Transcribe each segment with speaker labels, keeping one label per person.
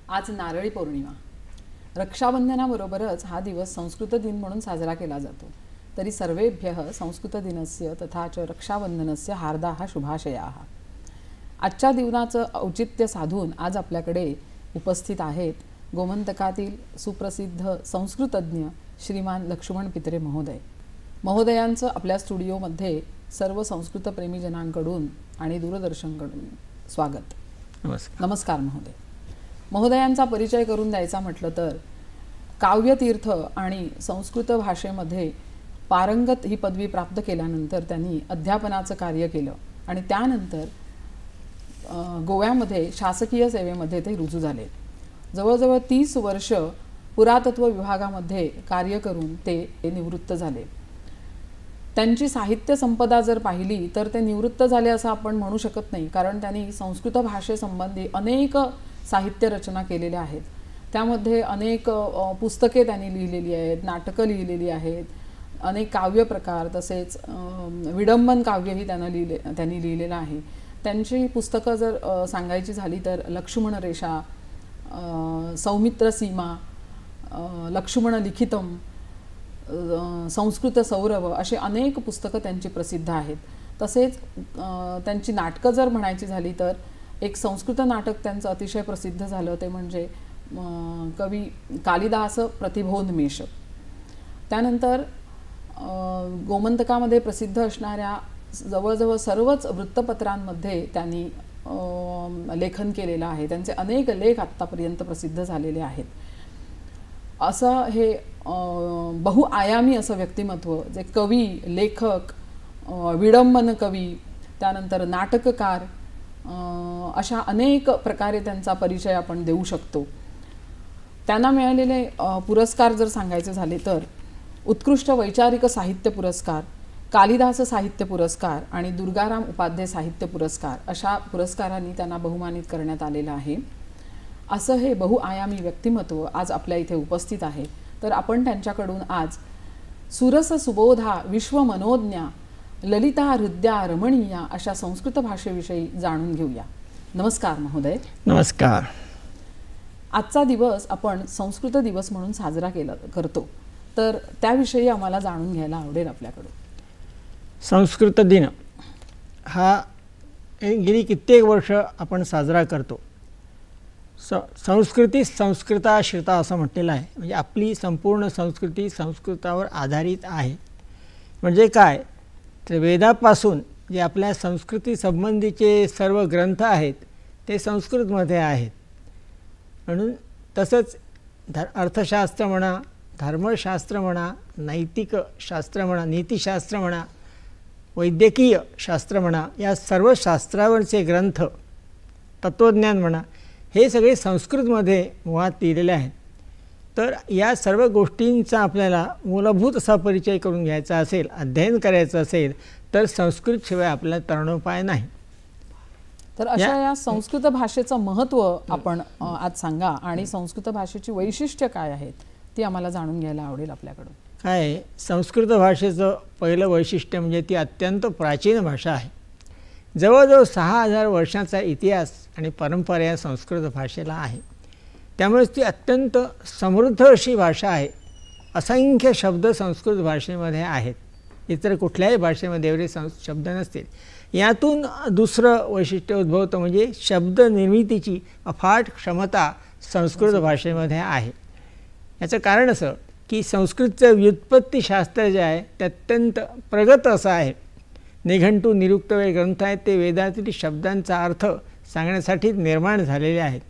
Speaker 1: आज नारळी पौर्णिमा. रक्षाबंधनाबरोबरच हा दिवस संस्कृत दिन म्हणून साजरा केला जातो. तरी सर्वेभ्यः संस्कृत दिनस्य तथा च रक्षाबंधनस्य हार्दाः शुभाशयाः. आजच्या दिवसाचं औचित्य साधून आज आपल्याकडे उपस्थित आहेत गोमंतकातील सुप्रसिद्ध संस्कृतज्ञ श्रीमान लक्ष्मण पित्रे महोदय. महोदयांचं आपल्या स्टुडिओमध्ये सर्व संस्कृतप्रेमी जनांकडून आणि दूरदर्शनकडून स्वागत.
Speaker 2: नमस्कार.
Speaker 1: नमस्कार महोदय. महोदयांचा परिचय करून द्यायचा म्हटलं तर काव्यतीर्थ आणि संस्कृत भाषेमध्ये पारंगत ही पदवी प्राप्त केल्यानंतर त्यांनी अध्यापनाचं कार्य केलं आणि त्यानंतर गोव्यामध्ये शासकीय सेवेमध्ये ते रुजू झाले. जवळजवळ 30 वर्ष पुरातत्व विभागामध्ये कार्य करून ते निवृत्त झाले. त्यांची साहित्य संपदा जर पाहिली तर ते निवृत्त झाले असं आपण म्हणू शकत नाही, कारण त्यांनी संस्कृत भाषेसंबंधी अनेक साहित्य रचना केलेल्या आहेत. त्यामध्ये अनेक पुस्तके त्यांनी लिहिलेली आहेत, नाटकं लिहिलेली आहेत, अनेक काव्यप्रकार, तसेच विडंबन काव्यही त्यांनी लिहिलेलं आहे. त्यांची पुस्तकं जर सांगायची झाली तर लक्ष्मण रेषा, सौमित्र सीमा, लक्ष्मण लिखितम, संस्कृत सौरभ अशी अनेक पुस्तकं त्यांची प्रसिद्ध आहेत. तसेच त्यांची नाटकं जर म्हणायची झाली तर एक संस्कृत नाटक त्यांचं अतिशय प्रसिद्ध झालं, ते म्हणजे कवी कालिदास प्रतिभोन्मेष. त्यानंतर गोमंतकामध्ये प्रसिद्ध असणाऱ्या जवळजवळ सर्वच वृत्तपत्रांमध्ये त्यांनी लेखन केलेलं आहे. त्यांचे अनेक लेख आत्तापर्यंत प्रसिद्ध झालेले आहेत. असं हे बहुआयामी असं व्यक्तिमत्व, जे कवी, लेखक, विडंबन कवी, त्यानंतर नाटककार, अशा अनेक प्रकारे त्यांचा परिचय आपण देऊ शकतो. त्यांना मिळालेले पुरस्कार जर सांगायचे झाले तर उत्कृष्ट वैचारिक साहित्य पुरस्कार, कालिदास साहित्य पुरस्कार आणि दुर्गाराम उपाध्याय साहित्य पुरस्कार अशा पुरस्कारांनी त्यांना बहुमानित करण्यात आलेलं आहे. असं हे बहुआयामी व्यक्तिमत्व आज आपल्या इथे उपस्थित आहे. तर आपण त्यांच्याकडून आज सुरस सुबोधा विश्वमनोज्ञा ललिता हृद्या रमणीया अशा संस्कृत भाषेविषयी जाणून घेऊया. नमस्कार महोदय.
Speaker 2: नमस्कार.
Speaker 1: आजचा दिवस आपण संस्कृत दिवस म्हणून साजरा करतो, तर त्याविषयी आम्हाला जाणून घ्यायला आवडेल आपल्याकडून.
Speaker 2: संस्कृत दिन हा गेली कित्येक वर्ष आपण साजरा करतो. संस्कृती संस्कृताश्रिता असं म्हटलेलं आहे. म्हणजे आपली संपूर्ण संस्कृती संस्कृतावर आधारित आहे. म्हणजे काय तर वेदापासून जे आपल्या संस्कृती संबंधीचे सर्व ग्रंथ आहेत ते संस्कृतमध्ये आहेत. म्हणून तसंच अर्थशास्त्र म्हणा, धर्मशास्त्र म्हणा, नैतिक शास्त्र म्हणा, नीतिशास्त्र म्हणा, वैद्यकीय शास्त्र म्हणा, या सर्व शास्त्रावरचे ग्रंथ, तत्त्वज्ञान म्हणा, हे सगळे संस्कृतमध्ये मुळात लिहिलेले आहेत. तर या सर्व गोष्टींचा आपल्याला मूलभूत असा परिचय करून घ्यायचा असेल, अध्ययन करायचं असेल तर संस्कृतशिवाय आपल्याला तरणोपाय नाही.
Speaker 1: तर अशा या संस्कृत भाषेचं महत्त्व आपण आज सांगा आणि संस्कृत भाषेची वैशिष्ट्य काय आहेत ती आम्हाला जाणून घ्यायला आवडेल आपल्याकडून.
Speaker 2: काय संस्कृत भाषेचं पहिलं वैशिष्ट्य म्हणजे ती अत्यंत प्राचीन भाषा आहे. जवळजवळ 6000 वर्षांचा इतिहास आणि परंपरा या संस्कृत भाषेला आहे. त्यामुळेच ती अत्यंत समृद्ध अशी भाषा आहे. असंख्य शब्द संस्कृत भाषेमध्ये आहेत. इतर कुठल्याही भाषेमध्ये एवढे शब्द नसतील. यातून दुसरं वैशिष्ट्य उद्भवतं म्हणजे शब्द निर्मितीची अफाट क्षमता संस्कृत भाषेमध्ये आहे. याचं कारण असं की संस्कृतचं व्युत्पत्तीशास्त्र जे आहे ते अत्यंत प्रगत असं आहे. निघंटू निरुक्त ग्रंथ आहेत ते वेदातील शब्दांचा अर्थ सांगण्यासाठी निर्माण झालेले आहेत.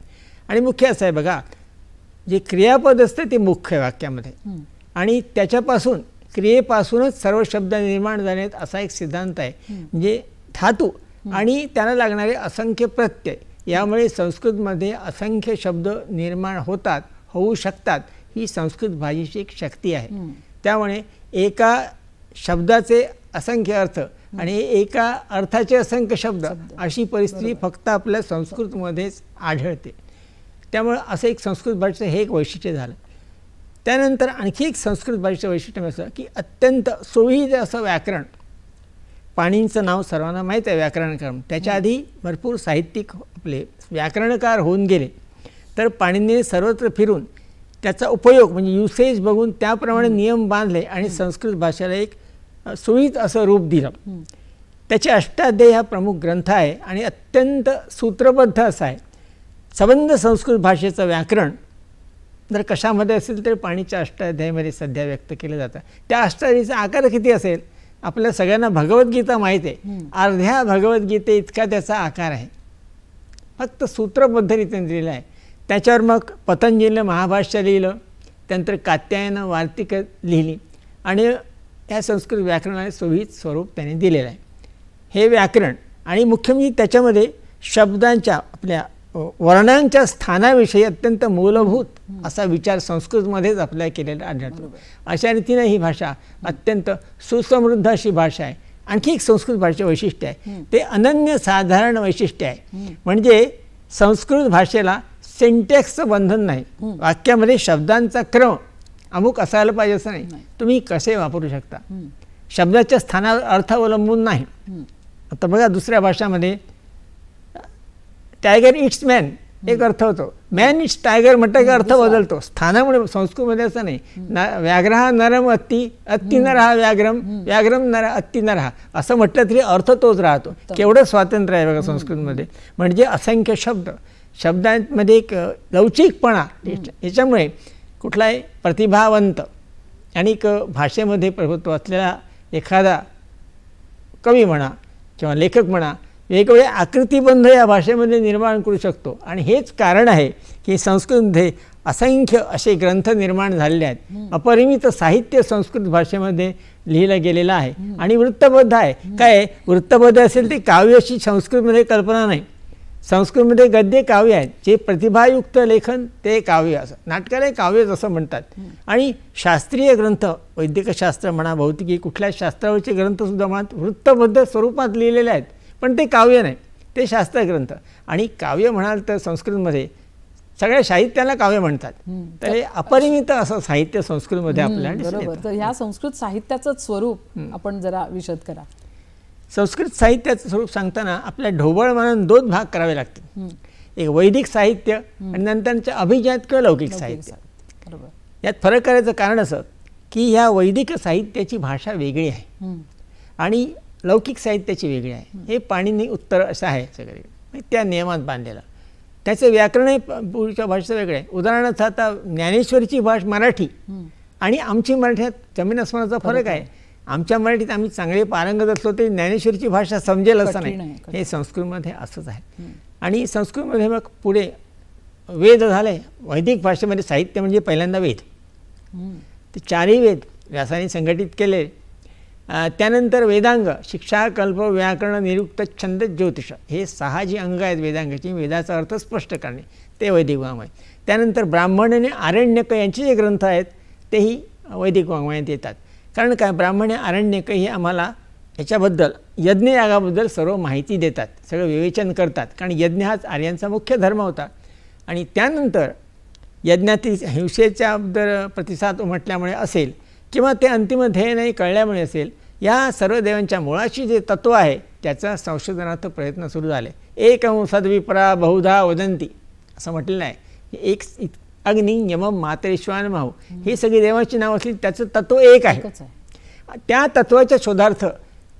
Speaker 2: आणि मुख्य असं आहे बघा, जे क्रियापद असतं ते मुख्य वाक्यामध्ये आणि त्याच्यापासून क्रियेपासूनच सर्व शब्द निर्माण झाले आहेत असा एक सिद्धांत आहे. म्हणजे धातू आणि त्याला लागणारे असंख्य प्रत्यय, यामुळे संस्कृतमध्ये असंख्य शब्द निर्माण होतात, होऊ शकतात. ही संस्कृत भाषेची एक शक्ती आहे. त्यामुळे एका शब्दाचे असंख्य अर्थ आणि एका अर्थाचे असंख्य शब्द अशी परिस्थिती फक्त आपल्या संस्कृतमध्येच आढळते. त्यामुळे असं एक संस्कृत भाषेचं हे एक वैशिष्ट्य झालं. त्यानंतर आणखी एक संस्कृत भाषेचं वैशिष्ट्य असं की अत्यंत सोयीचं असं व्याकरण. पाणींचं नाव सर्वांना माहीत आहे व्याकरणकार. त्याच्या आधी भरपूर साहित्यिक आपले व्याकरणकार होऊन गेले. तर पाणिनीने सर्वत्र फिरून त्याचा उपयोग म्हणजे युसेज बघून त्याप्रमाणे नियम बांधले आणि संस्कृत भाषेला एक सुविध असं रूप दिलं. त्याचे अष्टाध्यायी हा प्रमुख ग्रंथ आहे आणि अत्यंत सूत्रबद्ध असा आहे. संबंध संस्कृत भाषेचं व्याकरण जर कशामध्ये असेल तर पाणीच्या अष्टाध्यायीमध्ये सध्या व्यक्त केलं जातं. त्या अष्टाध्यायीचा आकार किती असेल? आपल्या सगळ्यांना भगवद्गीता माहीत आहे. अर्ध्या भगवद्गीते इतका त्याचा आकार आहे. फक्त सूत्रबद्धरीतीने दिलेला आहे. त्याच्यावर मग पतंजलीने महाभाष्य लिहिलं, त्यानंतर कात्यायनं वार्तिक लिहिली आणि या संस्कृत व्याकरणाला सुविध स्वरूप त्याने दिलेलं आहे. हे व्याकरण आणि मुख्य म्हणजे त्याच्यामध्ये शब्दांच्या आपल्या वर्णांच्या स्थानाविषयी अत्यंत मूलभूत असा विचार संस्कृतमध्येच आपल्याला केलेला आढळतो. अशा रीतीने ही भाषा अत्यंत सुसमृद्ध अशी भाषा आहे. आणखी एक संस्कृत भाषेचे वैशिष्ट्य आहे, ते अनन्यसाधारण वैशिष्ट्य आहे. म्हणजे संस्कृत भाषेला सिंटॅक्सचं बंधन नाही. वाक्यामध्ये शब्दांचा क्रम अमुक असायला पाहिजे असं नाही. तुम्ही कसे वापरू शकता, शब्दाच्या स्थानावर अर्थ अवलंबून नाही. आता बघा दुसऱ्या भाषामध्ये टायगर इट्स मॅन एक अर्थ होतो, मॅन इट्स टायगर म्हटलं की अर्थ बदलतो स्थानामुळे. संस्कृतमध्ये असं नाही. व्याघ्रः नरम अत्ती, अत्ती नरः व्याघ्रम, व्याघ्रम नर अत्ती नरः असं म्हटलं तरी अर्थ तोच राहतो. केवढं स्वातंत्र्य आहे बघा संस्कृतमध्ये. म्हणजे असंख्य शब्द, शब्दांमध्ये एक लवचिकपणा. याच्यामुळे कुठलाही प्रतिभावंत आणि भाषेमध्ये प्रभुत्व असलेला एखादा कवी म्हणा किंवा लेखक म्हणा वेगवेगळे आकृतिबंध या भाषेमध्ये निर्माण करू शकतो. आणि हेच कारण आहे की संस्कृतमध्ये असंख्य असे ग्रंथ निर्माण झालेले आहेत. अपरिमित साहित्य संस्कृत भाषेमध्ये लिहिलं गेलेलं आहे आणि वृत्तबद्ध आहे. काय वृत्तबद्ध असेल ते काव्य अशी संस्कृतमध्ये कल्पना नाही. संस्कृतमध्ये गद्य काव्य आहेत. जे प्रतिभायुक्त लेखन ते काव्य असं, नाटकाला काव्यच असं म्हणतात. आणि शास्त्रीय ग्रंथ, वैदिकशास्त्र म्हणा, भौतिकी कुठल्या शास्त्रावरचे ग्रंथसुद्धा म्हणा वृत्तबद्ध स्वरूपात लिहिलेले आहेत, पण ते काव्य नाही, ते शास्त्रग्रंथ. आणि काव्य म्हणाल तर संस्कृतमध्ये सगळ्या साहित्याला काव्य म्हणतात. तर हे अपरिमित असं साहित्य संस्कृतमध्ये आपल्याला
Speaker 1: बरोबर. तर ह्या संस्कृत साहित्याचंच स्वरूप आपण जरा विशद करा.
Speaker 2: संस्कृत साहित्याचं स्वरूप सांगताना आपल्या ढोबळ म्हणून 2 भाग करावे लागतील. एक वैदिक साहित्य आणि नंतरचं अभिजात किंवा लौकिक साहित्य. यात फरक करायचं कारण असं की ह्या वैदिक साहित्याची भाषा वेगळी आहे आणि लौकिक साहित्याची वेगळी आहे. हे पाणिनी उत्तर असं आहे सगळे त्या नियमात बांधलेलं. त्याचं व्याकरणही पूर्वीच्या भाषेचं वेगळं आहे. उदाहरणार्थ आता ज्ञानेश्वरीची भाषा मराठी आणि आमची मराठीत जमीन अस्मानाचा फरक आहे. आमच्या मराठीत आम्ही चांगले पारंगत असलो तरी ज्ञानेश्वरीची भाषा समजेल असं नाही. हे संस्कृतमध्ये असंच आहे. आणि संस्कृतमध्ये मग पुढे वेद झाले. वैदिक भाषेमध्ये साहित्य म्हणजे पहिल्यांदा वेद. ते 4ही वेद व्यासाने संघटित केले. त्यानंतर वेदांग, शिक्षा, कल्प, व्याकरण, निरुक्त, छंद, ज्योतिष हे 6 जी अंग आहेत वेदांगाची, वेदाचा अर्थ स्पष्ट करणे, ते वैदिक वाङ्मय. त्यानंतर ब्राह्मण आणि आरण्यक यांचे जे ग्रंथ आहेत तेही वैदिक वाङ्मयात येतात. कारण काय, ब्राह्मण आरण्यक हे आम्हाला याच्याबद्दल यज्ञयागाबद्दल सर्व माहिती देतात, सगळं विवेचन करतात. कारण यज्ञ हाच आर्यांचा मुख्य धर्म होता. आणि त्यानंतर यज्ञातील हिंसेच्या प्रतिसाद उमटल्यामुळे असेल किंवा ते अंतिम ध्येय नाही कळल्यामुळे असेल, या सर्व देवांच्या मुळाशी जे तत्त्व आहे त्याचा संशोधनार्थ प्रयत्न सुरू झाले. एकं सद्विपरा बहुधा वदंती असं म्हटलेलं आहे. एक अग्नी, यमम, मातरेश्वानमहू ही सगळी देवांची नावं असली त्याचं तत्त्व एक आहे. त्या तत्त्वाच्या शोधार्थ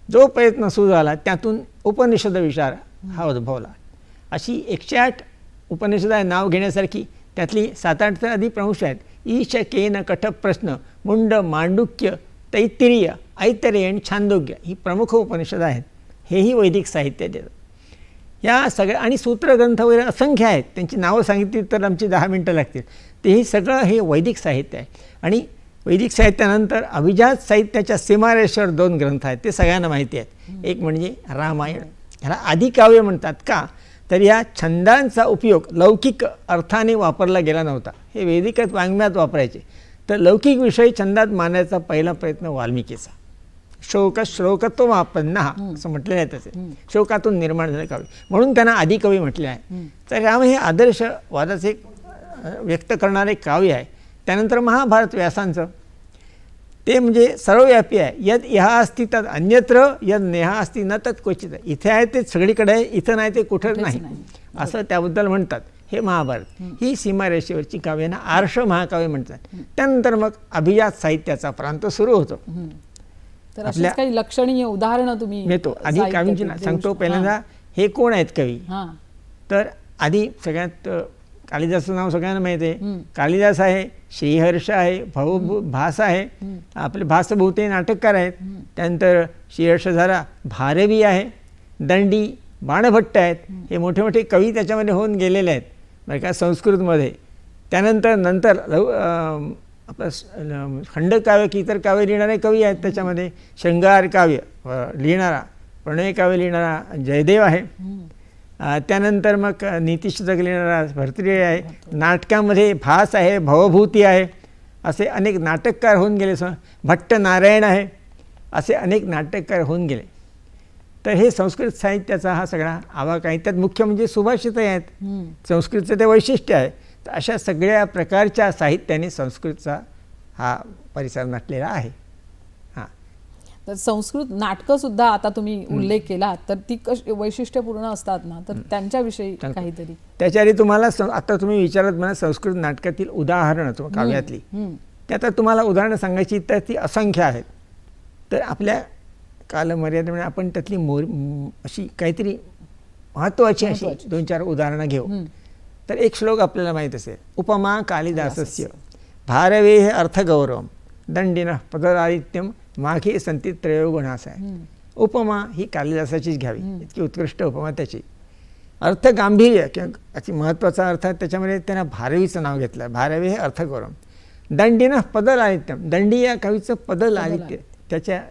Speaker 2: जो प्रयत्न सुरू झाला त्यातून उपनिषद विचार हा उद्भवला. अशी 108 उपनिषद आहे नाव घेण्यासारखी. त्यातली 7-8 तर अधिक प्रमुख आहेत. ईश, केन, कठ, प्रश्न, मुंड, मांडुक्य, तैत्तिरीय, ऐतरेय आणि छांदोग्य ही प्रमुख उपनिषद आहेत. हेही वैदिक साहित्य देतात. या सगळ्या आणि सूत्रग्रंथ वगैरे असंख्य आहेत. त्यांची नावं सांगितली तर आमची 10 मिनटं लागतील. तेही सगळं हे वैदिक साहित्य आहे. आणि वैदिक साहित्यानंतर अभिजात साहित्याच्या सीमारेषेवर 2 ग्रंथ आहेत, ते सगळ्यांना माहिती आहेत. एक म्हणजे रामायण, ह्याला आदिकाव्य म्हणतात. का तर या छंदांचा उपयोग लौकिक अर्थाने वापरला गेला नव्हता. हे वैदिक वाङ्मयात वापरायचे. तर लौकिक विषयी छंदात मांडण्याचा पहिला प्रयत्न वाल्मिकीचा. श्लोकत्वमापन्नः असं म्हटलेलं आहे. त्याचे शोकातून निर्माण झाले काव्य म्हणून त्यांना आदिकवी म्हटले आहे. तर राम हे आदर्श वादाचे व्यक्त करणारे काव्य आहे. त्यानंतर महाभारत व्यासांचं, ते म्हणजे सर्वव्यापी आहे. यद ह्या अस्ति तद अन्यत्र, यद नेहा अस्ति न तत् क्वचित. इथे आहे ते सगळीकडे आहे, इथं नाही ते कुठंच नाही असं त्याबद्दल म्हणतात. हे महाभारत ही सीमारेषेवरची काव्यांना आर्ष महाकाव्य म्हणतात. त्यानंतर मग अभिजात साहित्याचा प्रांत सुरू होतो.
Speaker 1: तर अशीच काही लक्षणीय उदाहरणं तुम्ही
Speaker 2: घेतो. आधी कवींची सांगतो. पहिल्यांदा हे कोण आहेत कवी, तर आधी सगळ्यात कालिदासचं नाव सगळ्यांना माहिती आहे. कालिदास आहे, श्रीहर्ष आहे, भास आहे, आपले भासभूते नाटककार आहेत. त्यानंतर श्रीहर्ष झाला, भारवी आहे, दंडी, बाणभट्ट आहेत. हे मोठे मोठे कवी त्याच्यामध्ये होऊन गेलेले आहेत बरं का संस्कृतमध्ये. त्यानंतर आपलं खंडकाव्य की इतर काव्य लिहिणारे कवी आहेत. त्याच्यामध्ये शृंगार काव्य लिहिणारा, प्रणय काव्य लिहिणारा जयदेव आहे. त्यानंतर मग नीतिशतक लिहिणारा भर्तृहरी आहे. नाटकामध्ये भास आहे, भवभूती आहे. असे अनेक नाटककार होऊन गेले. भट्ट नारायण आहे. असे अनेक नाटककार होऊन गेले. तर हे संस्कृत साहित्याचा हा सगळा आवाक आहे. त्यात मुख्य म्हणजे सुभाषितही आहेत. संस्कृतचं ते वैशिष्ट्य आहे. तर अशा सगळ्या प्रकारच्या साहित्याने संस्कृतचा हा परिसर नटलेला आहे.
Speaker 1: तर संस्कृत नाटकं सुद्धा आता तुम्ही उल्लेख केला, तर ती कशी वैशिष्ट्यपूर्ण असतात ना, तर त्यांच्याविषयी काहीतरी
Speaker 2: त्याच्याआधी तुम्हाला आता तुम्ही विचारत म्हणा संस्कृत नाटकातील उदाहरणं काव्यातली, त्यात तुम्हाला उदाहरणं सांगायची तर ती असंख्य आहेत. तर आपल्या कालमर्यादेमुळे आपण त्यातली अशी काहीतरी महत्त्वाची अशी 2-4 उदाहरणं घेऊ. तर एक श्लोक आपल्याला माहीत असेल, उपमा कालिदासस्य भारवेः अर्थगौरवम दंडिनः पदरादित्यम माघे संती त्रयोगुणास आहे. उपमा ही कालिदासाचीच घ्यावी, इतकी उत्कृष्ट उपमा त्याची. अर्थ गांभीर्य किंवा अति महत्त्वाचा अर्थ त्याच्यामध्ये त्यांना भारवीचं नाव घेतलं. भारवे हे अर्थगौरवम. दंडिनः पदलादित्यम, दंडी या कवीचं पदलादित्य, त्याच्या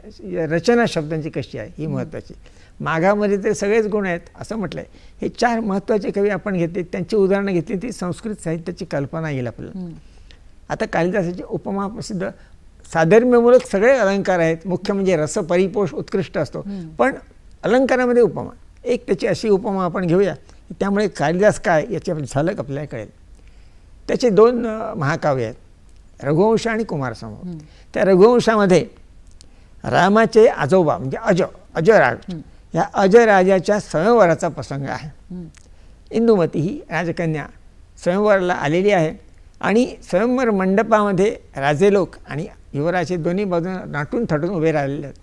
Speaker 2: रचना शब्दांची कशी आहे ही महत्त्वाची. माघामध्ये ते सगळेच गुण आहेत असं म्हटलं आहे. हे 4 महत्त्वाचे कवी आपण घेतले, त्यांची उदाहरणं घेतली, ती संस्कृत साहित्याची कल्पना येईल आपल्याला. आता कालिदासाची उपमा प्रसिद्ध, साधर्म्यमूलक सगळे अलंकार आहेत. मुख्य म्हणजे रसपरिपोष उत्कृष्ट असतो, पण अलंकारामध्ये उपमा एक त्याची अशी उपमा आपण घेऊया, त्यामुळे कालिदास काय याची झलक आपल्याला कळेल. त्याचे 2 महाकाव्य आहेत, रघुवंश आणि कुमारसंभव. त्या रघुवंशामध्ये रामाचे आजोबा म्हणजे अजराज, या अजराजाच्या स्वयंवराचा प्रसंग आहे. इंदुमती ही राजकन्या स्वयंवराला आलेली आहे आणि स्वयंवर मंडपामध्ये राजे लोक आणि युवराजे दोन्ही बाजूने नाटून थटून उभे राहिलेले आहेत.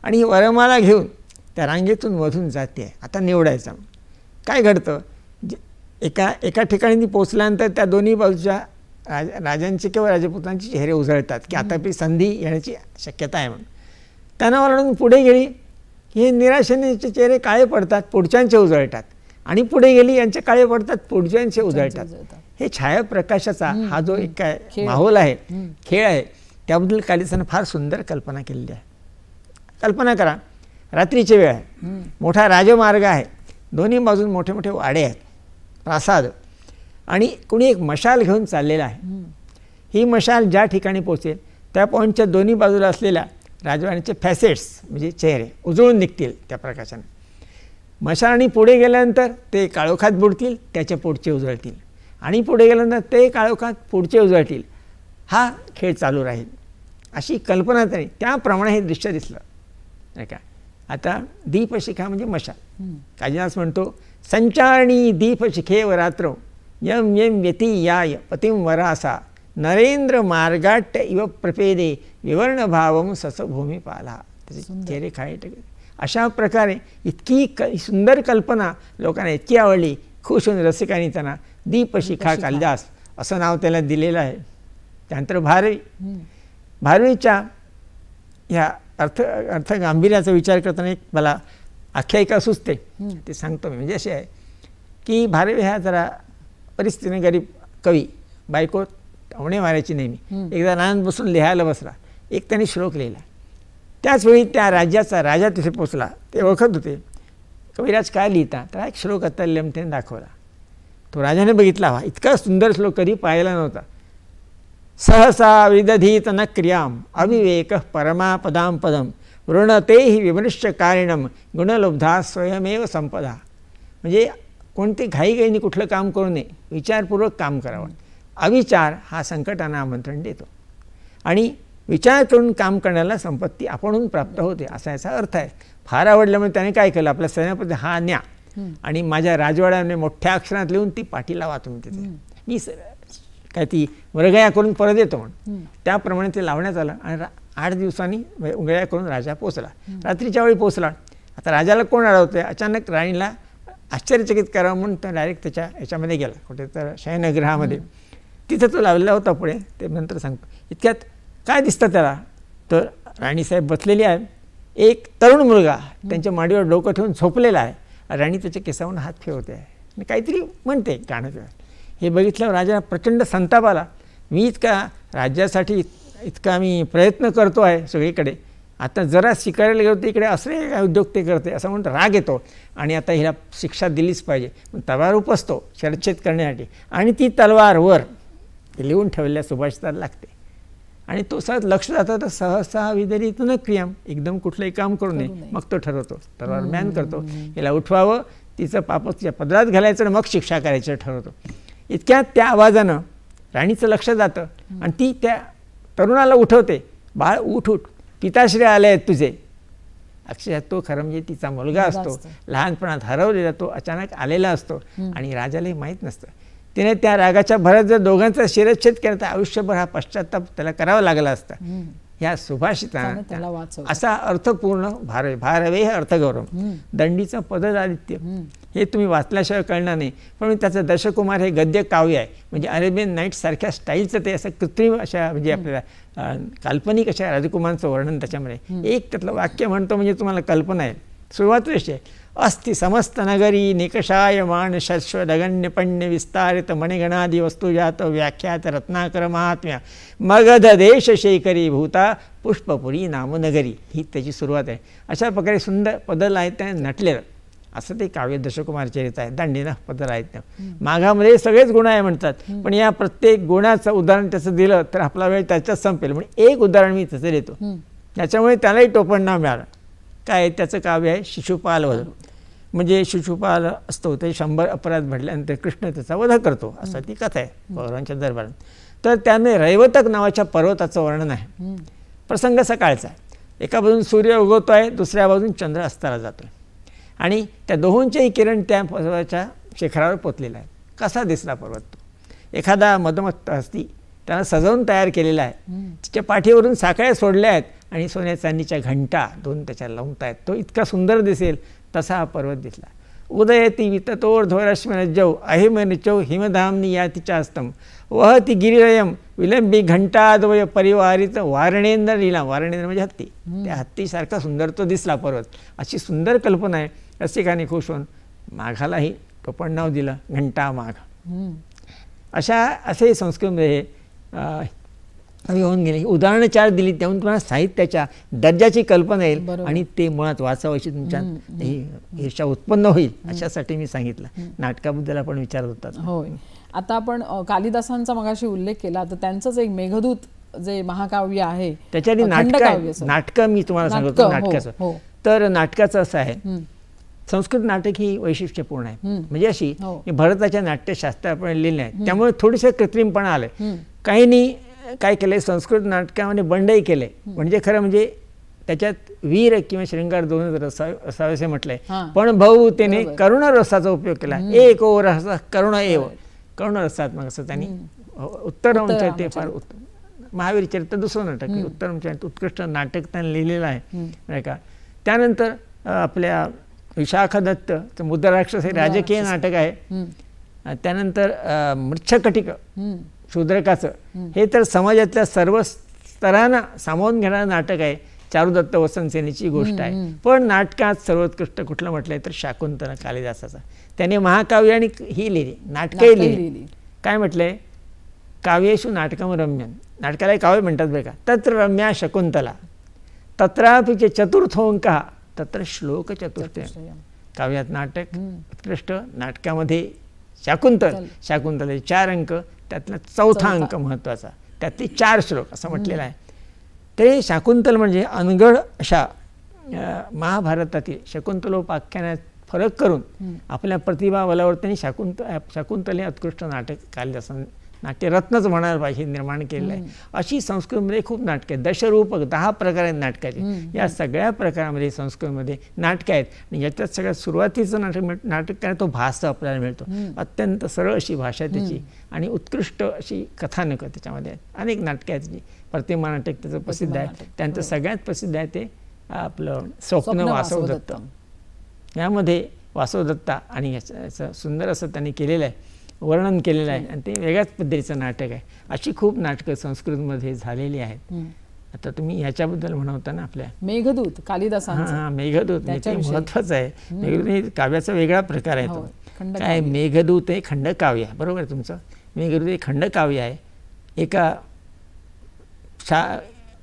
Speaker 2: आणि ही वरमाला घेऊन त्या रांगेतून मधून जाते. आता निवडायचा काय घडतं, एका ठिकाणी ती पोचल्यानंतर त्या दोन्ही बाजूच्या राजांचे किंवा राजपुत्रांचे चेहरे उजळतात की आता आपली संधी येण्याची शक्यता आहे म्हणून. त्यांना वळून पुढे गेली की हे निराशेचे चेहरे काळे पडतात, पुढच्यांचे उजळतात, आणि पुढे गेली यांचे काळे पडतात, पुढच्यांचे उजळतात. हे छायाप्रकाशाचा हा जो एक काय माहोल आहे, खेळ आहे, त्याबद्दल कालिदासाने फार सुंदर कल्पना केलेली आहे. कल्पना करा, रात्रीची वेळ आहे, मोठा राजमार्ग आहे, दोन्ही बाजून मोठे मोठे वाडे आहेत, प्रासाद, आणि कोणी एक मशाल घेऊन चाललेला आहे. ही मशाल ज्या ठिकाणी पोचेल त्या पॉईंटच्या दोन्ही बाजूला असलेल्या राजवाड्यांचे फॅसेट्स म्हणजे चेहरे उजळून निघतील त्या प्रकाशाने. मशालाने पुढे गेल्यानंतर ते काळोखात बुडतील, त्याच्या पुढचे उजळतील, आणि पुढे गेल्यानंतर ते काळोखात पुढचे उजळतील. हा खेळ चालू राहील अशी कल्पना तरी त्याप्रमाणे हे दृश्य दिसलं नाही का. आता दीपशिखा म्हणजे मशाल. कालिदास म्हणतो, संचारणी दीपशिखेव रात्र यम यम व्यतीयाय पतिम वरासा नरेंद्र मार्गाट्य इव प्रपेदे विवर्ण भावम ससभूमी पाला. त्याचे चेहरे खाळे टाकले. अशा प्रकारे इतकी सुंदर कल्पना लोकांना इतकी आवडली, खुश होऊन रसिकांनी त्यांना दीपशिखा कालिदास असं नाव त्याला दिलेलं आहे. त्यानंतर भारवीच्या ह्या अर्थ गांभीर्याचा विचार करताना एक मला आख्यायिका सुचते, ते सांगतो मी. म्हणजे असे आहे की भारवी हा जरा परिस्थितीने गरीब कवी, बायको टवणे मारायची नेहमी. एकदा रानात बसून लिहायला बसला, एक त्याने श्लोक लिहिला. त्याचवेळी त्या राज्याचा राजा तिथे पोचला, ते ओळखत होते. कविराज काय लिहिता, तर एक श्लोक अत्तल्यमतेने दाखवला. तो राजाने बघितला, हा इतका सुंदर श्लोक कधी पाहिला नव्हता. सहसा विदधीत न क्रियाम अविवेक परमापदाम पदम वृणते हि विमृश्य कारिणम गुणलब्धा स्वयमेव संपदा. म्हणजे कोणते घाईघाईने कुठलं काम करू नये, विचारपूर्वक काम करावं. अविचार हा संकटांना आमंत्रण देतो, आणि विचार करून काम करण्याला संपत्ती आपणहून प्राप्त होते, असा याचा अर्थ आहे. फार आवडल्यामुळे त्याने काय केलं, आपल्या सेनापती हा न्या आणि माझ्या राजवाड्याने मोठ्या अक्षरात लिहून ती पाठीला वाचून तिथे मी काय ती वरगया करून परत येतो म्हणून त्याप्रमाणे ते लावण्यात आलं आणि 8 दिवसांनी उंगळ्या करून राजा पोचला. रात्रीच्या वेळी पोचला. आता राजाला कोण अडवतोय? अचानक राणीला आश्चर्यचकित करावं म्हणून तो डायरेक्ट त्याच्या याच्यामध्ये गेला, कुठे तर शयनगृहामध्ये. तिथं तो लावलेला होता. पुढे ते नंतर सांगतो. इतक्यात काय दिसतं त्याला? तर राणीसाहेब बसलेली आहे. एक तरुण मुलगा त्यांच्या मांडीवर डोकं ठेवून झोपलेला आहे. राणी त्याच्या केसावरून हात फिरवते आहे आणि काहीतरी म्हणते गाणं. हे बघितल्यावर राजा प्रचंड संताप आला. मी राज्यासाठी इतका मी प्रयत्न करतो आहे सगळीकडे, आता जरा शिकायला गेलो तर इकडे असले काय उद्योग ते करते असं म्हणून राग येतो आणि आता हिला शिक्षा दिलीच पाहिजे. तलवार उपसतो शिरच्छेद करण्यासाठी आणि ती तलवार वर लिहून ठेवलेल्या सुभाषिताला लागते आणि तो सहज लक्ष जातं तर सहसा विदरित न क्रियाम, एकदम कुठलंही काम करू नये. मग तो ठरवतो, तलवार म्यान करतो, हिला उठवावं, तिचं पापच तिच्या पदरात घालायचं आणि मग शिक्षा करायचं ठरवतो. इतक्यात त्या आवाजानं राणीचं लक्ष जातं आणि ती त्या तरुणाला उठवते. बाळ उठ उठ, पिताश्री आले आहेत तुझे. अक्षरशः तो खरं म्हणजे तिचा मुलगा असतो, लहानपणात हरवलेला तो अचानक आलेला असतो आणि राजालाही माहीत नसतं. तिने त्या रागाच्या भरात जर दोघांचा शिरच्छेद केला तर आयुष्यभर हा पश्चाताप त्याला करावा लागला असता. ह्या सुभाषितानं असा अर्थपूर्ण भारवे हे अर्थगौरव, दंडीचं पददादित्य हे तुम्ही वाचल्याशिवाय कळणार नाही. पण त्याचं दशकुमार हे गद्य काव्य आहे. म्हणजे अरेबियन नाईट सारख्या स्टाईलचं ते असं कृत्रिम अशा म्हणजे आपल्याला काल्पनिक अशा राजकुमारांचं वर्णन त्याच्यामध्ये. एक त्यातलं वाक्य म्हणतो म्हणजे तुम्हाला कल्पना आहे. सुरुवात अशी आहे. अस्ति समस्त नगरी निकषायमान शश्वदगण्य पण्य विस्तारित मणिगणादि वस्तुजात व्याख्यात रत्नाकर महात्म्या मगध देश शेखरी भूता पुष्पपुरी नामनगरी, ही त्याची सुरुवात आहे. अशा प्रकारे सुंदर पदल आहेत त्याने नटलेलं असं ते काव्य दशकुमार चरित्र आहे. दांडीनं पदल आहेत. माघामध्ये सगळेच गुण आहे म्हणतात, पण या प्रत्येक गुणाचं उदाहरण त्याचं दिलं तर आपला वेळ त्याच्यात संपेल. म्हणजे एक उदाहरण मी त्याचं देतो, त्याच्यामुळे त्यालाही टोपण नाव मिळालं. काय त्याचं काव्य आहे शिशुपाल वध. म्हणजे शिशुपाल असतो ते 100 अपराध घडल्यानंतर कृष्ण त्याचा वध करतो असं ती कथा आहे पौरांच्या दरबारात. तर त्याने रैवतक नावाच्या पर्वताचं वर्णन आहे. प्रसंग सकाळचा आहे. एका बाजून सूर्य उगवतो आहे, दुसऱ्या बाजून चंद्र अस्ताला जातो आणि त्या दोहोंचेही किरण त्या पर्वताच्या शिखरावर पोचलेला आहे. कसा दिसला पर्वत तो? एखादा मदमस्त हस्ती त्याला सजवून तयार केलेला आहे. तिच्या पाठीवरून साखळ्या सोडल्या आहेत आणि सोन्या चांदीच्या घंटा 2 त्याच्या लावून आहेत. तो इतका सुंदर दिसेल तसा हा पर्वत दिसला. उदयती विततोर्ध्वरश्मिरज्जौ अहिमनिचौ हिमधामनी यातिच्या हस्तम वहती गिरिरयम विलंबी घंटाद्वय परिवारित वारणेंद्र लीला. वारणेंद्र म्हणजे हत्ती. त्या हत्तीसारखा सुंदर तो दिसला पर्वत. अशी सुंदर कल्पना आहे. रसिकाने खुश होऊन माघालाही टोपण नाव दिलं घंटा माघ. असे संस्कृतमध्ये कवी होऊन गेले. उदाहरणं 4 दिली, त्याहून तुम्हाला साहित्याच्या दर्जाची कल्पना येईल आणि ते मुळात वाचावायची तुमच्या ईर्षा उत्पन्न होईल अशासाठी मी सांगितलं. नाटकाबद्दल आपण विचारत होतात.
Speaker 1: होय. आता आपण कालिदासांचा मगाशी उल्लेख केला तर त्यांचंच एक मेघदूत जे महाकाव्य आहे
Speaker 2: त्याच्याने नाटकं मी तुम्हाला सांगतो. नाटकाचं तर नाटकाचं असं आहे, संस्कृत नाटक ही वैशिष्ट्यपूर्ण आहे. म्हणजे अशी भरताच्या नाट्यशास्त्र आपण लिहिले आहे त्यामुळे थोडंसं कृत्रिमपणा आलंय. काहींनी काय केलंय संस्कृत नाटकामध्ये बंडही केले. म्हणजे खरं म्हणजे त्याच्यात वीर किंवा श्रृंगार दोन असावे असे म्हटलंय. पण भाऊ त्याने करुण रसाचा उपयोग केला. एक ओ रस करुण एव करुण रसात्मक असं त्यांनी उत्तरमच्या ते फार महावीर चरित्र दुसरं नाटक उत्तरमच्या उत्कृष्ट नाटक त्यांनी लिहिलेलं आहे नाही का. त्यानंतर आपल्या विशाखा दत्त मुद्राराक्षस हे राजकीय नाटक आहे. त्यानंतर मृच्छकटिक शूद्रकाचं हे तर समाजातल्या सर्व स्तरांना सामावून घेणारं नाटक आहे. चारुदत्त वसंत सेनेची गोष्ट आहे. पण नाटकात सर्वोत्कृष्ट कुठलं म्हटलंय तर शाकुंतला कालिदासाचा. त्याने महाकाव्य आणि ही लिहिली, नाटकही लिहिली. काय म्हटलंय? काव्येषु नाटकम रम्यन. नाटकाला काव्य म्हणतात बरं का. तत्र रम्या शकुंतला तत्रापि चतुर्थोंका तत्र श्लोक चतुर्थय. काव्यात नाटक उत्कृष्ट, नाटकामध्ये शाकुंतले 4 अंक, त्यातला 4था अंक महत्त्वाचा, त्यातले 4 श्लोक असं म्हटलेलं आहे. ते शाकुंतल म्हणजे अनगढ अशा महाभारतातील शकुंतलोपाख्यानात फरक करून आपल्या प्रतिभा बलावर त्यांनी शाकुंतल हे उत्कृष्ट नाटक कालिदासाने नाट्यरत्नच म्हणायला पाहिजे निर्माण केलेलं आहे. अशी संस्कृतमध्ये खूप नाटकं आहेत. दशरूपक 10 प्रकार आहेत नाटकाचे. या सगळ्या प्रकारामध्ये संस्कृतमध्ये नाटकं आहेत. आणि याच्यात सगळ्यात सुरुवातीचं नाटक काय तो भास आपल्याला मिळतो. अत्यंत सरळ अशी भाषा त्याची आणि उत्कृष्ट अशी कथानकं त्याच्यामध्ये आहेत. अनेक नाटकं आहेत. प्रतिमा नाटक त्याचं प्रसिद्ध आहे. त्यांचं सगळ्यात प्रसिद्ध आहे ते आपलं स्वप्न वासवदत्त. यामध्ये वासवदत्ता आणि याचं सुंदर असं त्यांनी केलेलं आहे, वर्णन केलेलं आहे आणि ते वेगळ्याच पद्धतीचं नाटक आहे. अशी खूप नाटकं संस्कृतमध्ये झालेली आहेत. आता तुम्ही ह्याच्याबद्दल म्हणता ना आपल्या
Speaker 1: मेघदूत कालिदासांचं.
Speaker 2: हां, मेघदूत ते महत्त्वाचं आहे. मेघदूत हे काव्याचा वेगळा प्रकार आहे. तो काय मेघदूत हे खंडकाव्य आहे. बरोबर तुमचं. मेघदूत हे खंडकाव्य आहे. एका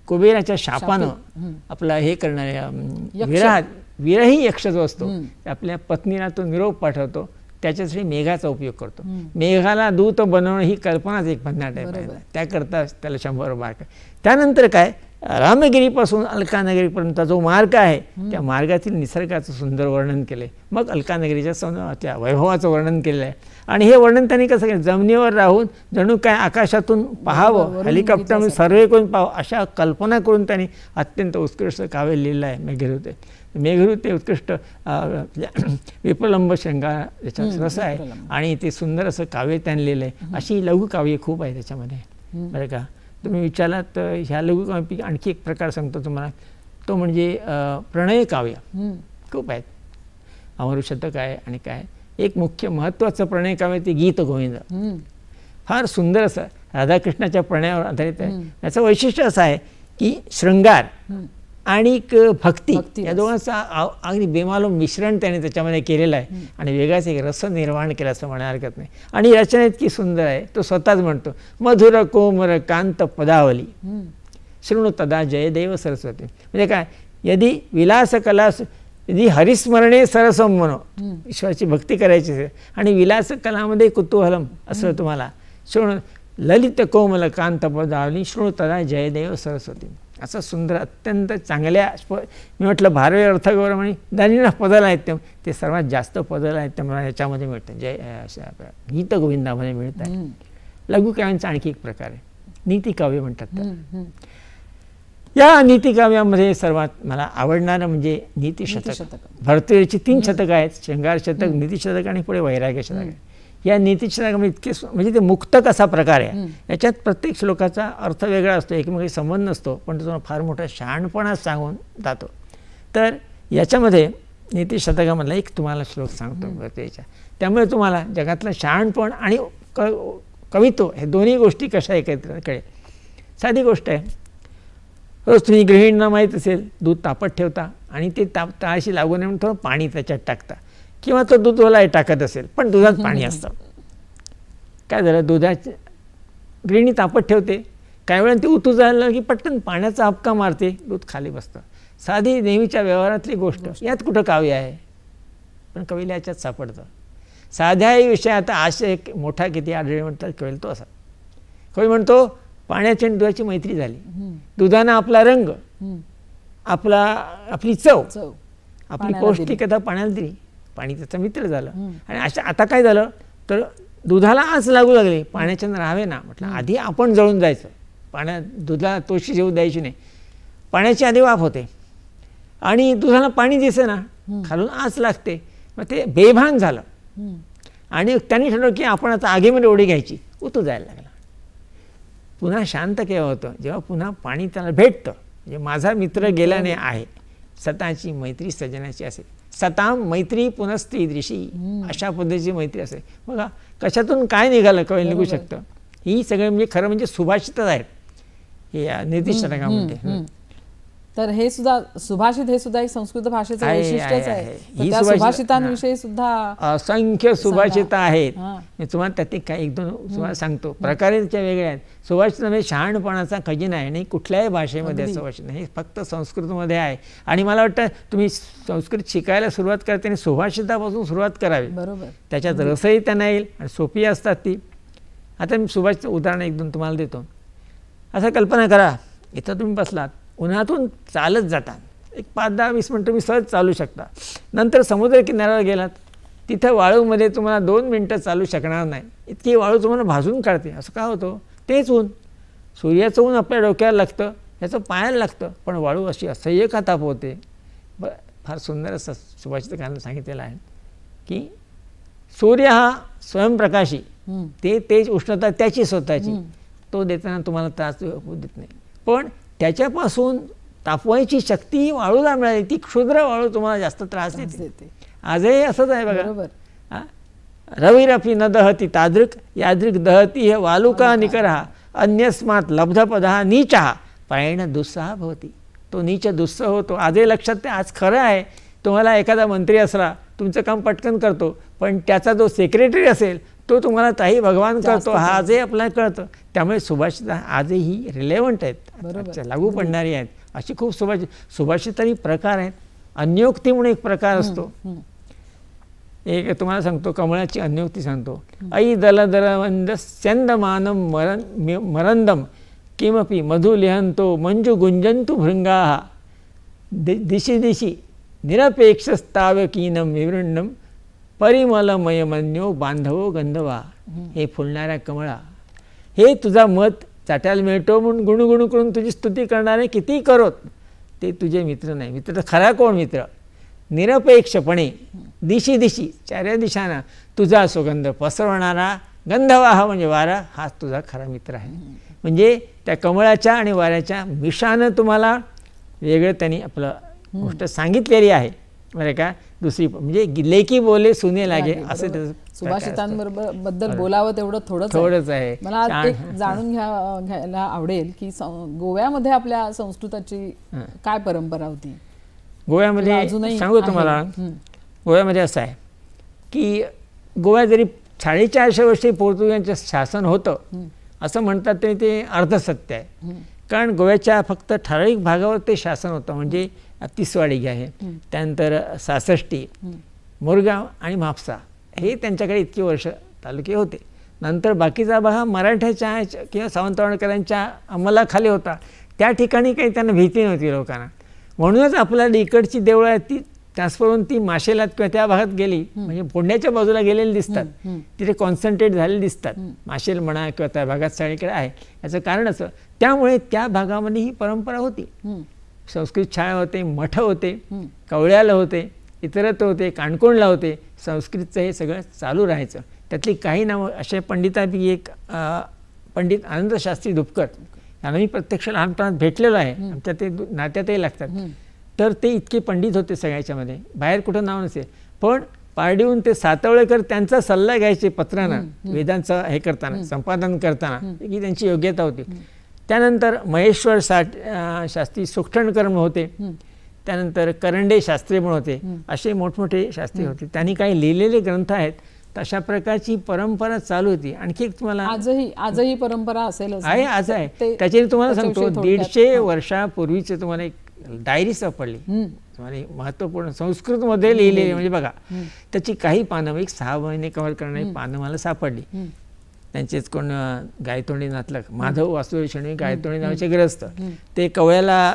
Speaker 2: कुबेराच्या शापानं आपला हे करणाऱ्या विरही यक्ष जो असतो आपल्या पत्नीला तो निरोप पाठवतो. त्याच्यासाठी मेघाचा उपयोग करतो. मेघाला दूत बनवणं ही कल्पनाच एक भन्नाट आहे. त्याकरता त्याला 100 मार्क. त्यानंतर काय रामगिरीपासून अलकानगरीपर्यंत जो मार्ग आहे त्या मार्गातील निसर्गाचं सुंदर वर्णन केलं आहे. मग अलकानगरीच्या त्या वैभवाचं वर्णन केलेलं आहे. आणि हे वर्णन त्यांनी कसं केलं, जमिनीवर राहून जणू काय आकाशातून पाहावं, हेलिकॉप्टर सर्वे करून पाहावं अशा कल्पना करून त्यांनी अत्यंत उत्कृष्ट काव्य लिहिलं आहे मेघदूत. मेघदूत ते उत्कृष्ट विप्रलंब शृंगार याच्यात रस आहे आणि ते सुंदर असं काव्य त्यांनी लिहिलं आहे. अशी लघुकाव्य खूप आहे त्याच्यामध्ये. बरं का, तुम्ही विचारलात तर ह्या लघुकाव्यापैकी आणखी एक प्रकार सांगतो तुम्हाला. तो म्हणजे प्रणय काव्य खूप आहेत. अमरुशतक आहे आणि काय एक मुख्य महत्त्वाचं प्रणय काव्य ते गीत गोविंद. फार सुंदर असं राधाकृष्णाच्या प्रणयावर आधारित आहे. याचं वैशिष्ट्य असं आहे की शृंगार आणि भक्ती या दोघांचं अगदी बेमालूम मिश्रण त्याने त्याच्यामध्ये केलेलं आहे आणि वेगळाच एक रस निर्माण केला असं म्हणायला हरकत नाही. आणि रचना इतकी सुंदर आहे, तो स्वतःच म्हणतो मधुर कोमर कांत पदावली शृणु तदा जयदेव सरस्वती. म्हणजे काय, यदि विलास कला यदि हरिस्मरणे सरसम म्हणो, ईश्वराची भक्ती करायची आणि विलास कलामध्ये कुतूहलम असं तुम्हाला शृणु ललित कोमल कांत पदावली शृणु तदा जयदेव सरस्वती. असं सुंदर अत्यंत चांगल्या मी म्हटलं भारतीय अर्थगौरव आणि दानिना पदाला आहेत ते सर्वात जास्त पदाला आहेत ते मला ह्याच्यामध्ये मिळतं. गीत गोविंदामध्ये मिळत आहे. लघुकाव्यांचा आणखी एक प्रकार आहे नीतिकाव्य म्हणतात त्याला. या नीतिकाव्यामध्ये सर्वात मला आवडणारं म्हणजे नीतिशतक. भरतृहरीची 3 शतकं आहेत, शृंगार शतक, नीतिशतक आणि पुढे वैराग्य शतक आहे. या नीतिशतकामध्ये इतके म्हणजे ते मुक्तक असा प्रकार आहे. याच्यात प्रत्येक श्लोकाचा अर्थ वेगळा असतो, एकमेकांशी संबंध नसतो, पण तो तुम्हाला फार मोठा शहाणपणा सांगून जातो. तर याच्यामध्ये नीतिशतकामधला एक तुम्हाला श्लोक सांगतो भरतृहरीच्या. त्यामुळे तुम्हाला जगातलं शहाणपण आणि कवित्व हे दोन्ही गोष्टी कशा एकत्र कळेल. साधी गोष्ट आहे, रोज तुम्ही गृहिणींना माहीत असेल दूध तापत ठेवता आणि ते तळाशी लागू नये म्हणून थोडं पाणी त्याच्यात टाकता किंवा तो दूधवाला टाकत असेल पण दुधात पाणी असतं. काय झालं, दुधाची गृहिणी तापत ठेवते, काही वेळा ती उतू जायला की पटकन पाण्याचा हपका मारते, दूध खाली बसतं. साधी नेहमीच्या व्यवहारातली गोष्ट, यात कुठं काव्य आहे, पण कवीला याच्यात सापडतं. साध्याही विषयात आशय मोठा किती आढळले म्हणतात कळेल तो असा. कवी म्हणतो पाण्याची आणि दुधाची मैत्री झाली, दुधानं आपला रंग, आपली चव, आपली पौष्टिकता पाण्याला दिली, पाणी त्याचा मित्र झालं. आणि अशा आता काय झालं तर दुधाला आच लागू लागली, पाण्याच्या राहावे ना म्हटलं. आधी आपण जळून जायचं, पाण्यात दुधाला तोशी जेवू द्यायची नाही, पाण्याची आधी वाफ होते आणि दुधाला पाणी दिसे ना, खालून आच लागते. मग ते बेभान झालं आणि त्यांनी ठरवलं की आपण आता आगीमध्ये उडी घ्यायची, उतू जायला लागला. पुन्हा शांत केव्हा होतं, जेव्हा पुन्हा पाणी त्याला भेटतं. म्हणजे माझा मित्र गेल्याने आहे, सताची मैत्री सजनाची असेल, सताम मैत्री पुनस्त्रीदृशी, अशा पद्धतीची मैत्री असेल. बघा कशातून काय निघालं कवी निघू शकतं. ही सगळे म्हणजे खरं म्हणजे सुभाषितच आहेत हे या नीतिशतकामध्ये.
Speaker 1: तर हे सुद्धा सुभाषित हे सुद्धा एक संस्कृत भाषेचं वैशिष्ट्यच आहे. सुभाषितांविषयी सुद्धा
Speaker 2: असंख्य सुभाषित आहेत. मी तुम्हाला त्यात काही 1-2 तुम्हाला सांगतो. प्रकारे त्याच्या वेगळे आहेत. सुभाषित म्हणजे शहाणपणाचा खजिना आहे, नाही कुठल्याही भाषेमध्ये सुभाषित नाही, हे फक्त संस्कृतमध्ये आहे. आणि मला वाटतं तुम्ही संस्कृत शिकायला सुरुवात करताना सुभाषितापासून सुरुवात करावी. बरोबर, त्याच्यात रसही त्यांना येईल आणि सोपी असतात ती. आता मी सुभाषित उदाहरण 1-2 तुम्हाला देतो. असं कल्पना करा, इथं तुम्ही बसलात, उन्हातून चालत जाता, एक 5-10-20 मिनटं तुम्ही सहज चालू शकता. नंतर समुद्र किनाऱ्यावर गेलात, तिथं वाळूमध्ये तुम्हाला 2 मिनटं चालू शकणार नाही, इतकी वाळू तुम्हाला भाजून काढते. असं का होतं? तेच ऊन, सूर्याचं ऊन आपल्या डोक्याला लागतं, याचं पायाला लागतं, पण वाळू अशी असह्य का तापवते. फार सुंदर असं सुभाषितकारांनी सांगितलेलं आहे की सूर्य हा स्वयंप्रकाशी, ते तेज उष्णता त्याची स्वतःची, तो देताना तुम्हाला त्रास होऊ देत नाही, पण त्याच्यापासून तापवायची शक्ती वाळूला मिळाली, ती क्षुद्र वाळू तुम्हाला जास्त त्रास देते. आजही असंच आहे बघा. रविरपी न दहती तादृक यादृक दहती हे वालुका निकरहा अन्यस्मात लब्धपदहा नीचहा पायण दुस्सहा भवती. तो नीच दुस्सह होतो. आजही लक्षात ते आज खरं आहे. तुम्हाला एखादा मंत्री असला, तुमचं काम पटकन करतो, पण त्याचा जो सेक्रेटरी असेल तो तुम्हाला ताई भगवान करतो, हा आजही आपल्याला कळतं. त्यामुळे सुभाषित आजही रिलेव्हंट आहेत, लागू पडणारी आहेत. अशी खूप सुभाषितांनी प्रकार आहेत. अन्योक्ती म्हणून एक प्रकार असतो. एक तुम्हाला सांगतो, कमळाची अन्योक्ती सांगतो. ऐ दल दलवंद स्यंदमानम मरंदम किमपि मधु लिहंतो मंजू गुंजंतु भृंगाः दिशि दिशि निरपेक्षस्तावकीनम विवृंडम परिमलमयमन्यो बांधवो गंधवा. हे फुलणाऱ्या कमळा, हे तुझा मत चाटायला मिळतो म्हणून गुणगुण करून तुझी स्तुती करणारे किती करोत, ते तुझे मित्र नाही. मित्र तर खरा कोण मित्र? निरपेक्षपणे दिशी दिशी चार्या दिशांना तुझा सुगंध पसरवणारा गंधवाह म्हणजे वारा, हाच तुझा खरा मित्र आहे. म्हणजे त्या कमळाच्या आणि वाऱ्याच्या मिशानं तुम्हाला वेगळं त्यांनी आपलं गोष्ट सांगितलेली आहे, बरं का. दुसरी म्हणजे लेकी बोले सुने लागे, असं त्याचं
Speaker 1: सुभाषितांबद्दल बोलावं तेवढं थोडंच आहे. मला एक जाणून घ्यायला आवडेल की गोव्यामध्ये आपल्या संस्कृताची काय परंपरा होती?
Speaker 2: गोव्यामध्ये सांगू तुम्हाला, गोव्यामध्ये असं आहे की गोवा जरी 450 वर्षे पोर्तुगीजांचं शासन होतं असं म्हणतात, तरी ते अर्धसत्य आहे. कारण गोव्याच्या फक्त ठराविक भागावर ते शासन होतं. म्हणजे तिसवाडी घ्या, आहे त्यानंतर सासष्टी, मोरगाव आणि म्हापसा, हे त्यांच्याकडे इतकी वर्ष तालुके होते. नंतर बाकीचा भाग हा मराठ्याच्या किंवा सावंतवाडकरांच्या अंमलाखाली होता. त्या ठिकाणी काही त्यांना भीती नव्हती लोकांना. म्हणूनच आपल्याला इकडची देवळं आहेत ती ट्रान्सफर होऊन ती माशेलात किंवा त्या भागात गेली, म्हणजे पुण्याच्या बाजूला गेलेली दिसतात, तिथे कॉन्सन्ट्रेट झालेले दिसतात. माशेल म्हणा किंवा त्या भागात सगळीकडे आहे. याचं कारण असं, त्यामुळे त्या भागामध्ये ही परंपरा होती. संस्कृत शाळा होते, मठ होते, कवळ्याला होते, इतरत्र होते, काणकोणला होते. संस्कृतचं हे सगळं चालू राहायचं. त्यातली काही नावं असे पंडितांपैकी एक पंडित आनंदशास्त्री धुपकर यांना मी प्रत्यक्ष लहानपणात भेटलेलो आहे. आमच्या ते नात्यातही लागतात. तर ते इतके पंडित होते सगळ्याच्यामध्ये, बाहेर कुठं नाव नसेल, पण पारडीहून ते सातवळेकर त्यांचा सल्ला घ्यायचे पत्रानं, वेदांचं हे करताना, संपादन करताना, ही त्यांची योग्यता होती. त्यानंतर महेश्वर शास्त्री सुखटणकर होते, त्यानंतर करंडे शास्त्री पण होते. असे मोठमोठे शास्त्री होते. त्यांनी काही लिहिलेले ग्रंथ आहेत. तशा प्रकारची परंपरा चालू होती. आणखी तुम्हाला
Speaker 1: आजही परंपरा असेल
Speaker 2: आहे, आज आहे. त्याच्याने तुम्हाला सांगतो, 150 वर्षापूर्वीचे तुम्हाला एक डायरी सापडली, तुम्हाला महत्त्वपूर्ण संस्कृतमध्ये लिहिलेली. म्हणजे बघा, त्याची काही पानं, एक 6 महिने कव्हर करणारी पानं मला सापडली. त्यांचेच कोण गायतोंडी नातलग माधव वासुदेव शेणवी गायतोंडी नावाचे ग्रस्त, ते कवळ्याला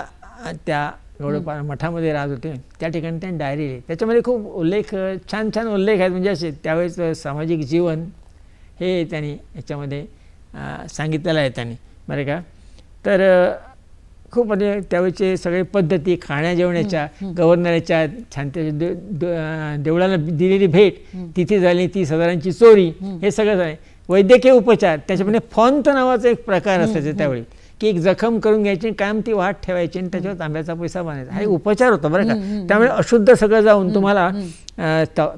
Speaker 2: त्या गौडपाल मठामध्ये राहत होते. त्या ठिकाणी त्यांनी डायरी लिहिली. त्याच्यामध्ये खूप उल्लेख, छान छान उल्लेख आहेत. म्हणजे असे त्यावेळेस सामाजिक जीवन हे त्यांनी याच्यामध्ये सांगितलेलं आहे त्यांनी, बरं का. तर खूप म्हणजे त्यावेळेचे सगळे पद्धती, खाण्या जेवण्याच्या, गव्हर्नरच्या छान देवळाला दिलेली भेट, तिथे झाली 30,000ची चोरी, हे सगळं झालं. वैद्यकीय उपचार, त्याच्यामध्ये फॉन्त नावाचा एक प्रकार असायचा त्यावेळी, की एक जखम करून घ्यायची, कायम ती वाट ठेवायची आणि त्याच्यावर तांब्याचा पैसा बांधायचा. हा एक उपचार होता, बरं का. त्यामुळे अशुद्ध सगळं जाऊन तुम्हाला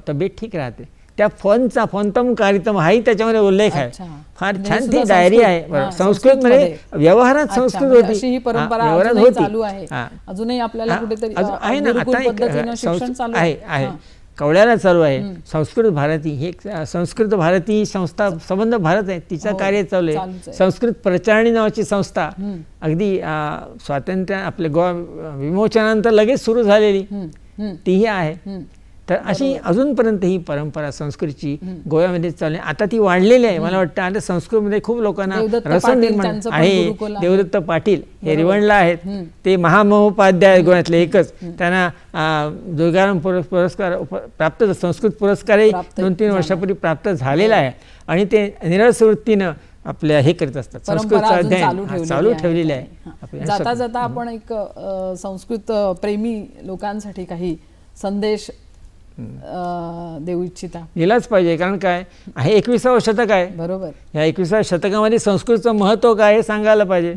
Speaker 2: तब्येत ठीक राहते. त्या फॉनचा फॉन्तम कारितम हाही त्याच्यामध्ये उल्लेख आहे. फार छान ती डायरी आहे. संस्कृतमध्ये व्यवहारात संस्कृत होती,
Speaker 1: व्यवहारात होती, अजूनही आपल्याला कुठेतरी
Speaker 2: आहे ना. आता आहे कवळ्याला चालू आहे संस्कृत भारती, हे संस्कृत भारती संस्था संबंध भारत आहे, तिचं कार्य चालू आहे. संस्कृत प्रचारणी नावाची संस्था अगदी स्वातंत्र्य आपल्या विमोचनानंतर लगेच सुरू झालेली, तीही आहे. तर अशी अजूनपर्यंत ही परंपरा संस्कृतची गोव्यामध्ये चालली. आता ती वाढलेली आहे. मला वाटतं आता संस्कृतमध्ये खूप लोकांना रसन निर्माण आहे. देवदत्त पाटील हे रिवणला आहेत, ते महामहोपाध्याय गोव्यातले एकच. त्यांना दुर्गाराम पुरस्कार प्राप्त, संस्कृत पुरस्कारही 2-3 वर्षापूर्वी प्राप्त झालेला आहे. आणि ते निरस वृत्तीनं आपल्या हे करत असतात, संस्कृतचं अध्ययन चालू ठेवलेले आहे.
Speaker 1: जाता जाता आपण एक संस्कृत प्रेमी लोकांसाठी काही संदेश देऊ इच्छिता?
Speaker 2: दिलाच पाहिजे, कारण काय आहे 21वे शतक आहे.
Speaker 1: बरोबर.
Speaker 2: या 21व्या शतकामध्ये संस्कृतचं महत्त्व काय हे सांगायला पाहिजे.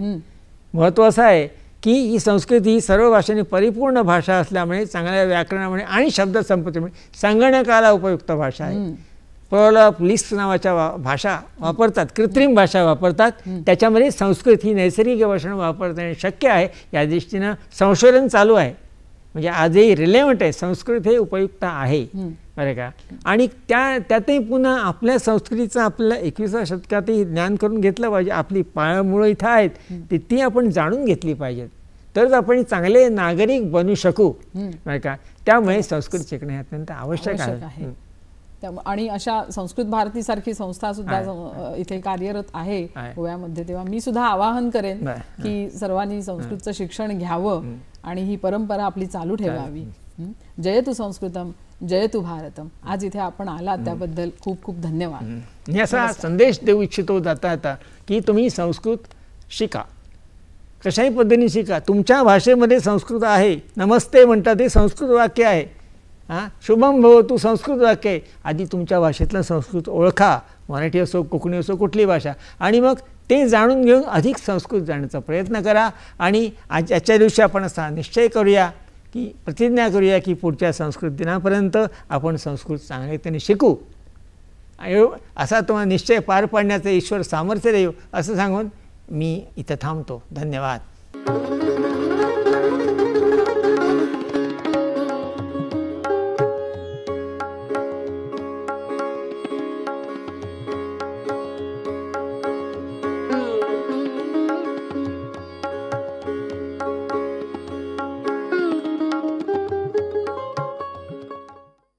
Speaker 2: महत्त्व असं आहे की ही संस्कृत ही सर्व भाषांनी परिपूर्ण भाषा असल्यामुळे, चांगल्या व्याकरणामुळे आणि शब्दसंपत्तीमुळे संगणकाला उपयुक्त भाषा आहे. लिस्ट नावाच्या भाषा वापरतात, कृत्रिम भाषा वापरतात, त्याच्यामध्ये संस्कृत ही नैसर्गिक भाषा वापरणे शक्य आहे. या दृष्टीनं संशोधन चालू आहे. म्हणजे आजही रिलेव्हंट आहे, संस्कृत हे उपयुक्त आहे, बरं का. आणि त्यातही पुन्हा आपल्या संस्कृतीचं आपल्याला 21व्या शतकातही ज्ञान करून घेतलं पाहिजे. आपली पाळमुळं इथं आहेत, ती आपण जाणून घेतली पाहिजेत, तरच आपण चांगले नागरिक बनू शकू, बरं का. त्यामुळे संस्कृत शिकणे अत्यंत आवश्यक आहे.
Speaker 1: आणि अशा संस्कृत भारती सारखी संस्था सुद्धा इथे कार्यरत आहे गोव्यामध्ये. तेव्हा मी सुद्धा आवाहन करेन की सर्वांनी संस्कृतचं शिक्षण घ्यावं आणि ही परंपरा आपली चालू ठेवावी. जयतु संस्कृतम, जयतु भारतम. आज इथे आपण आलात त्याबद्दल खूप खूप धन्यवाद.
Speaker 2: मी असा संदेश देऊ इच्छितो जाता आता की तुम्ही संस्कृत शिका, कशाही पद्धतीने शिका. तुमच्या भाषेमध्ये संस्कृत आहे. नमस्ते म्हणतात ते संस्कृत वाक्य आहे. शुभम भवतु संस्कृत वाक्य आहे. आधी तुमच्या भाषेतलं संस्कृत ओळखा, मराठी असो, कोकणी असो, कुठली भाषा, आणि मग ते जाणून घेऊन अधिक संस्कृत जाण्याचा प्रयत्न करा. आणि आजच्या दिवशी आपण असा निश्चय करूया की प्रतिज्ञा करूया की पुढच्या संस्कृत दिनापर्यंत आपण संस्कृत चांगल्याने शिकू. असा तुम्हाला निश्चय पार पाडण्याचं ईश्वर सामर्थ्य देऊ, असं सांगून मी इथं थांबतो. धन्यवाद.